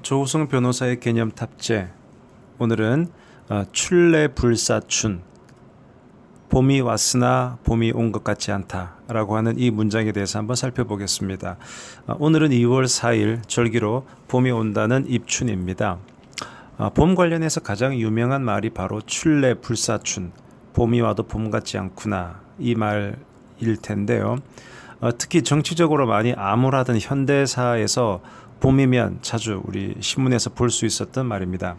조우성 변호사의 개념 탑재. 오늘은 출래불사춘, 봄이 왔으나 봄이 온 것 같지 않다라고 하는 이 문장에 대해서 한번 살펴보겠습니다. 오늘은 2월 4일 절기로 봄이 온다는 입춘입니다. 봄 관련해서 가장 유명한 말이 바로 출래불사춘, 봄이 와도 봄 같지 않구나, 이 말일 텐데요. 특히 정치적으로 많이 암울하던 현대사에서 봄이면 자주 우리 신문에서 볼 수 있었던 말입니다.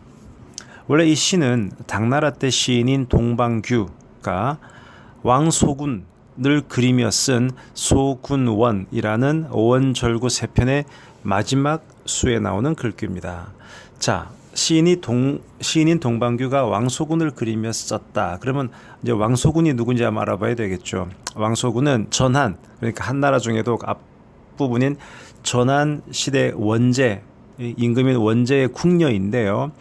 원래 이 시는 당나라 때 시인인 동방규가 왕소군을 그리며 쓴 소군원이라는 오원절구 세 편의 마지막 수에 나오는 글귀입니다. 자, 시인인 동방규가 왕소군을 그리며 썼다. 그러면 이제 왕소군이 누군지 한번 알아봐야 되겠죠. 왕소군은 전한, 그러니까 한나라 중에도 앞부분인 전한 시대 원제, 임금인 원제의 궁녀인데요.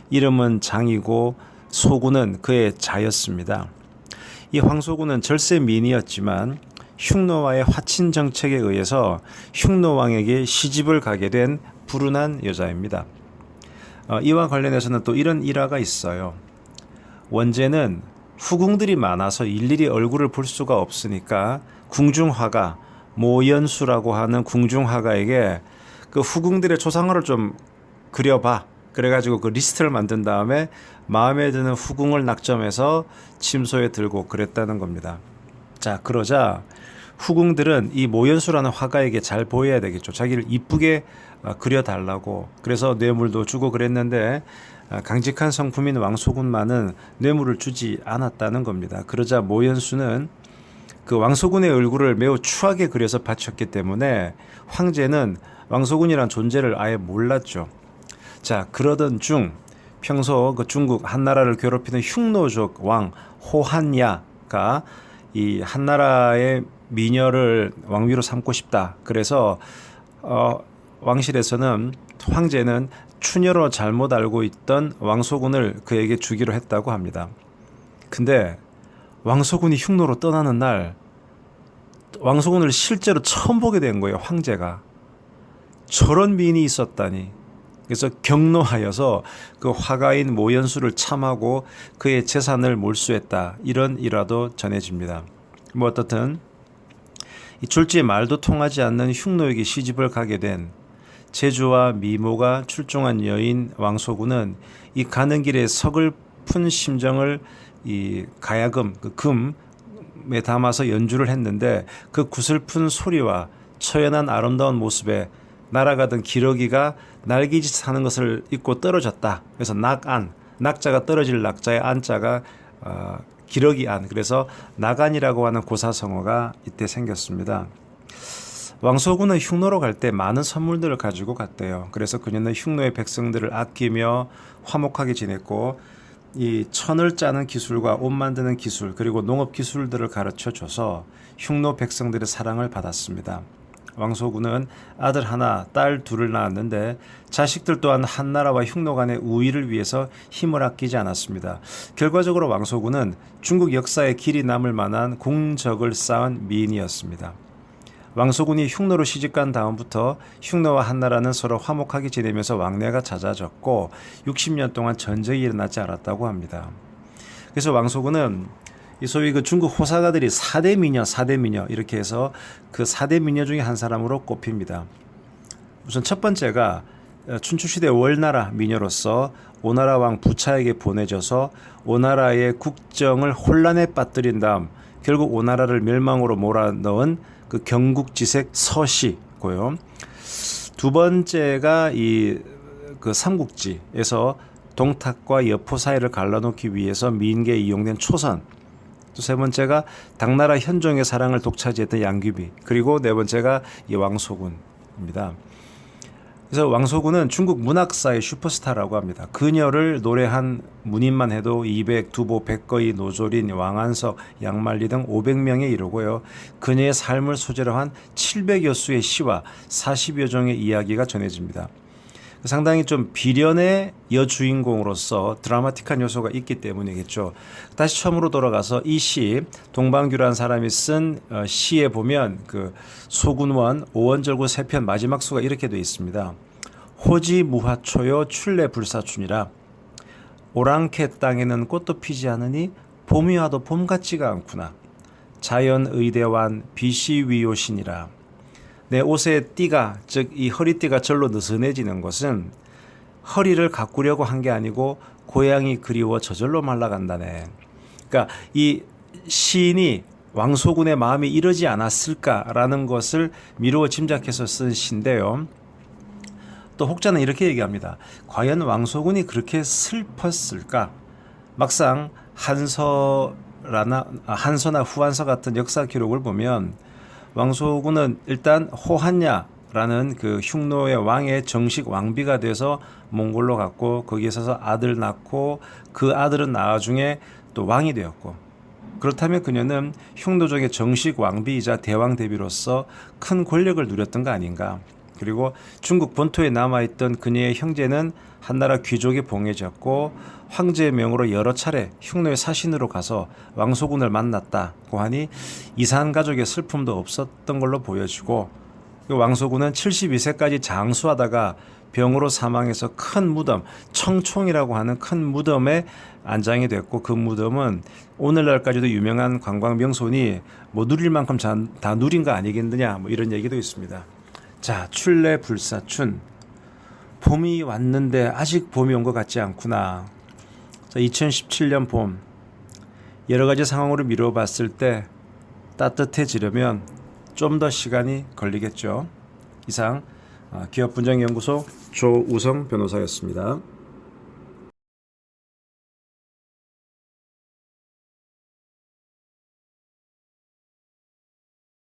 이름은 장이고 소군은 그의 자였습니다. 이 황소군은 절세미인이었지만 흉노와의 화친 정책에 의해서 흉노왕에게 시집을 가게 된 불운한 여자입니다. 이와 관련해서는 또 이런 일화가 있어요. 원제는 후궁들이 많아서 일일이 얼굴을 볼 수가 없으니까 궁중화가, 모연수라고 하는 궁중화가에게 그 후궁들의 초상화를 좀 그려봐. 그래가지고 그 리스트를 만든 다음에 마음에 드는 후궁을 낙점해서 침소에 들고 그랬다는 겁니다. 자, 그러자 후궁들은 이 모연수라는 화가에게 잘 보여야 되겠죠. 자기를 이쁘게 그려달라고. 그래서 뇌물도 주고 그랬는데 강직한 성품인 왕소군만은 뇌물을 주지 않았다는 겁니다. 그러자 모연수는 그 왕소군의 얼굴을 매우 추하게 그려서 바쳤기 때문에 황제는 왕소군이란 존재를 아예 몰랐죠. 자, 그러던 중 평소 그 중국 한나라를 괴롭히는 흉노족 왕 호한야가 이 한나라의 미녀를 왕비로 삼고 싶다. 그래서 왕실에서는 황제는 추녀로 잘못 알고 있던 왕소군을 그에게 주기로 했다고 합니다. 근데 왕소군이 흉노로 떠나는 날 왕소군을 실제로 처음 보게 된 거예요. 황제가. 저런 미인이 있었다니. 그래서 경노하여서 그 화가인 모연수를 참하고 그의 재산을 몰수했다. 이런 일화도 전해집니다. 뭐 어떻든 이 졸지에 말도 통하지 않는 흉노에게 시집을 가게 된 제주와 미모가 출중한 여인 왕소군은 이 가는 길에 서글픈 심정을 이 가야금, 그 금에 담아서 연주를 했는데 그 구슬픈 소리와 처연한 아름다운 모습에 날아가던 기러기가 날개짓 하는 것을 잊고 떨어졌다. 그래서 낙자가 떨어질 낙자의 안자가 기러기 안, 그래서 낙안이라고 하는 고사성어가 이때 생겼습니다. 왕소군은 흉노로 갈 때 많은 선물들을 가지고 갔대요. 그래서 그녀는 흉노의 백성들을 아끼며 화목하게 지냈고 이 천을 짜는 기술과 옷 만드는 기술 그리고 농업 기술들을 가르쳐줘서 흉노 백성들의 사랑을 받았습니다. 왕소군은 아들 하나, 딸 둘을 낳았는데 자식들 또한 한나라와 흉노 간의 우위를 위해서 힘을 아끼지 않았습니다. 결과적으로 왕소군은 중국 역사에 길이 남을 만한 공적을 쌓은 미인이었습니다. 왕소군이 흉노로 시집간 다음부터 흉노와 한나라는 서로 화목하게 지내면서 왕래가 잦아졌고 60년 동안 전쟁이 일어나지 않았다고 합니다. 그래서 왕소군은 이 소위 그 중국 호사가들이 4대 미녀 이렇게 해서 그 4대 미녀 중에 한 사람으로 꼽힙니다. 우선 첫 번째가 춘추시대 월나라 미녀로서 오나라 왕 부차에게 보내져서 오나라의 국정을 혼란에 빠뜨린 다음 결국 오나라를 멸망으로 몰아넣은 그 경국지색 서씨고요. 두 번째가 이 그 삼국지에서 동탁과 여포 사이를 갈라놓기 위해서 미인계에 이용된 초선. 또 세 번째가 당나라 현종의 사랑을 독차지했던 양귀비. 그리고 네 번째가 이 왕소군입니다. 그래서 왕소군은 중국 문학사의 슈퍼스타라고 합니다. 그녀를 노래한 문인만 해도 200, 두보, 백거이, 노조린, 왕안석, 양말리 등 500명에 이르고요. 그녀의 삶을 소재로 한 700여 수의 시와 40여 종의 이야기가 전해집니다. 상당히 좀 비련의 여주인공으로서 드라마틱한 요소가 있기 때문이겠죠. 다시 처음으로 돌아가서 이 시, 동방규라는 사람이 쓴 시에 보면 그 소군원, 오원절구 세 편 마지막 수가 이렇게 되어 있습니다. 호지무화초요 출래불사춘이라 오랑캐 땅에는 꽃도 피지 않으니 봄이 와도 봄 같지가 않구나. 자연의대완 비시위요신이라. 내 옷의 띠가 즉 이 허리띠가 절로 느슨해지는 것은 허리를 가꾸려고 한 게 아니고 고향이 그리워 저절로 말라간다네. 그러니까 이 시인이 왕소군의 마음이 이러지 않았을까라는 것을 미루어 짐작해서 쓴 시인데요. 또 혹자는 이렇게 얘기합니다. 과연 왕소군이 그렇게 슬펐을까? 막상 한서나 후한서 같은 역사 기록을 보면 왕소군은 일단 호한야라는 그 흉노의 왕의 정식 왕비가 돼서 몽골로 갔고 거기에서 아들 낳고 그 아들은 나중에 또 왕이 되었고, 그렇다면 그녀는 흉노족의 정식 왕비이자 대왕 대비로서 큰 권력을 누렸던 거 아닌가. 그리고 중국 본토에 남아있던 그녀의 형제는 한나라 귀족에 봉해졌고 황제의 명으로 여러 차례 흉노의 사신으로 가서 왕소군을 만났다고 하니 이산 가족의 슬픔도 없었던 걸로 보여지고, 왕소군은 72세까지 장수하다가 병으로 사망해서 큰 무덤, 청총이라고 하는 큰 무덤에 안장이 됐고, 그 무덤은 오늘날까지도 유명한 관광 명소니 뭐 누릴 만큼 다 누린 거 아니겠느냐, 뭐 이런 얘기도 있습니다. 자, 출래불사춘. 봄이 왔는데 아직 봄이 온 것 같지 않구나. 자, 2017년 봄. 여러 가지 상황으로 미뤄 봤을 때 따뜻해지려면 좀 더 시간이 걸리겠죠. 이상 기업분쟁연구소 조우성 변호사였습니다.